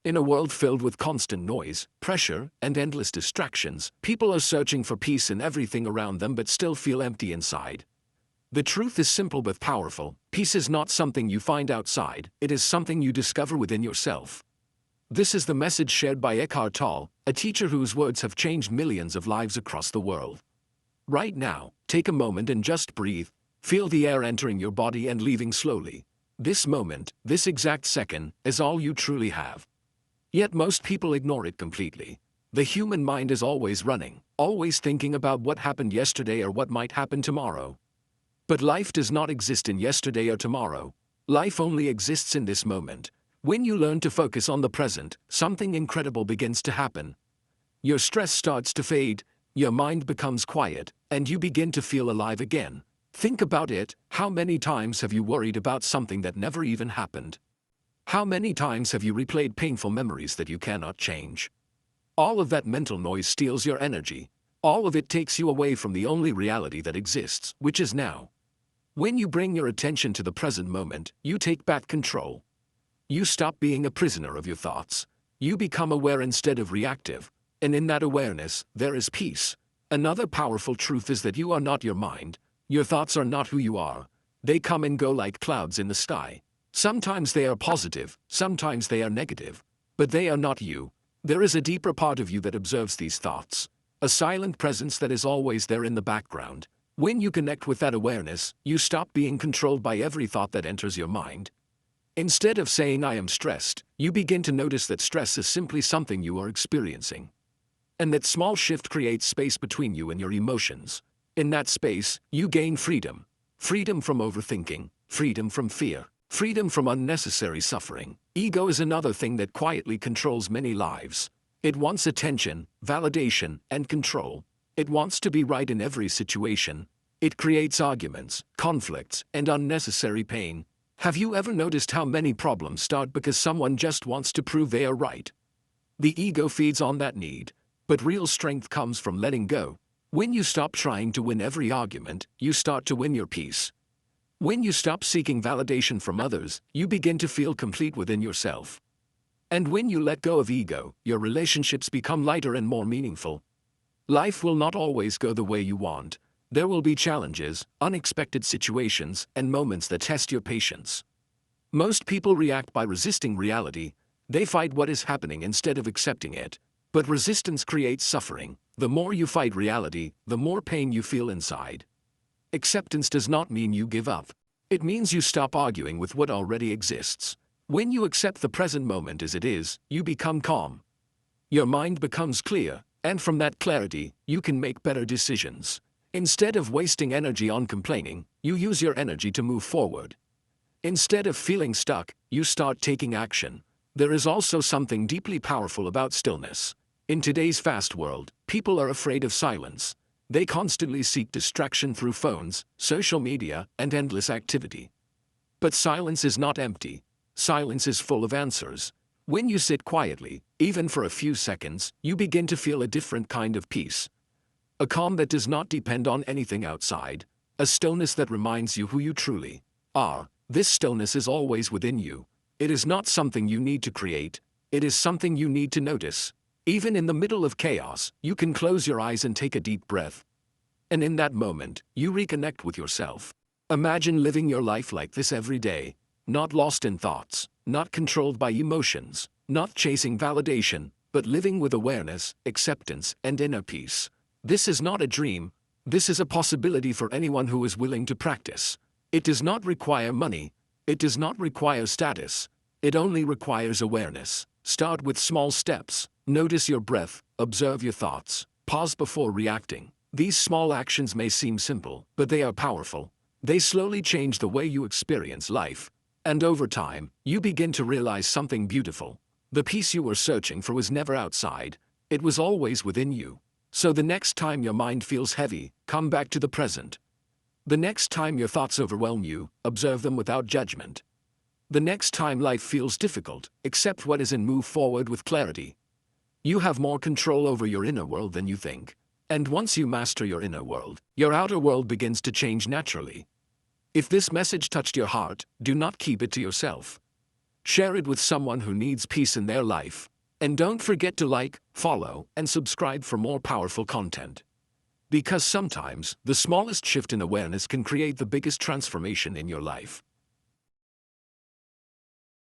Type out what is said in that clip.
In a world filled with constant noise, pressure, and endless distractions, people are searching for peace in everything around them but still feel empty inside. The truth is simple but powerful. Peace is not something you find outside, it is something you discover within yourself. This is the message shared by Eckhart Tolle, a teacher whose words have changed millions of lives across the world. Right now, take a moment and just breathe. Feel the air entering your body and leaving slowly. This moment, this exact second, is all you truly have. Yet most people ignore it completely. The human mind is always running, always thinking about what happened yesterday or what might happen tomorrow. But life does not exist in yesterday or tomorrow. Life only exists in this moment. When you learn to focus on the present, something incredible begins to happen. Your stress starts to fade, your mind becomes quiet, and you begin to feel alive again. Think about it, how many times have you worried about something that never even happened? How many times have you replayed painful memories that you cannot change? All of that mental noise steals your energy. All of it takes you away from the only reality that exists, which is now. When you bring your attention to the present moment, you take back control. You stop being a prisoner of your thoughts. You become aware instead of reactive, and in that awareness, there is peace. Another powerful truth is that you are not your mind. Your thoughts are not who you are. They come and go like clouds in the sky. Sometimes they are positive, sometimes they are negative. But they are not you. There is a deeper part of you that observes these thoughts. A silent presence that is always there in the background. When you connect with that awareness, you stop being controlled by every thought that enters your mind. Instead of saying I am stressed, you begin to notice that stress is simply something you are experiencing. And that small shift creates space between you and your emotions. In that space, you gain freedom. Freedom from overthinking, freedom from fear. Freedom from unnecessary suffering. Ego is another thing that quietly controls many lives. It wants attention, validation, and control. It wants to be right in every situation. It creates arguments, conflicts, and unnecessary pain. Have you ever noticed how many problems start because someone just wants to prove they are right? The ego feeds on that need, but real strength comes from letting go. When you stop trying to win every argument, you start to win your peace. When you stop seeking validation from others, you begin to feel complete within yourself. And when you let go of ego, your relationships become lighter and more meaningful. Life will not always go the way you want. There will be challenges, unexpected situations, and moments that test your patience. Most people react by resisting reality. They fight what is happening instead of accepting it. But resistance creates suffering. The more you fight reality, the more pain you feel inside. Acceptance does not mean you give up. It means you stop arguing with what already exists. When you accept the present moment as it is, you become calm. Your mind becomes clear, and from that clarity, you can make better decisions. Instead of wasting energy on complaining, you use your energy to move forward. Instead of feeling stuck, you start taking action. There is also something deeply powerful about stillness. In today's fast world, people are afraid of silence. They constantly seek distraction through phones, social media, and endless activity. But silence is not empty. Silence is full of answers. When you sit quietly, even for a few seconds, you begin to feel a different kind of peace. A calm that does not depend on anything outside. A stillness that reminds you who you truly are. This stillness is always within you. It is not something you need to create. It is something you need to notice. Even in the middle of chaos, you can close your eyes and take a deep breath. And in that moment, you reconnect with yourself. Imagine living your life like this every day. Not lost in thoughts, not controlled by emotions, not chasing validation, but living with awareness, acceptance, and inner peace. This is not a dream. This is a possibility for anyone who is willing to practice. It does not require money. It does not require status. It only requires awareness. Start with small steps. Notice your breath, observe your thoughts, pause before reacting. These small actions may seem simple, but they are powerful. They slowly change the way you experience life. And over time, you begin to realize something beautiful. The peace you were searching for was never outside. It was always within you. So the next time your mind feels heavy, come back to the present. The next time your thoughts overwhelm you, observe them without judgment. The next time life feels difficult, accept what is and move forward with clarity. You have more control over your inner world than you think. And once you master your inner world, your outer world begins to change naturally. If this message touched your heart, do not keep it to yourself. Share it with someone who needs peace in their life. And don't forget to like, follow, and subscribe for more powerful content. Because sometimes, the smallest shift in awareness can create the biggest transformation in your life.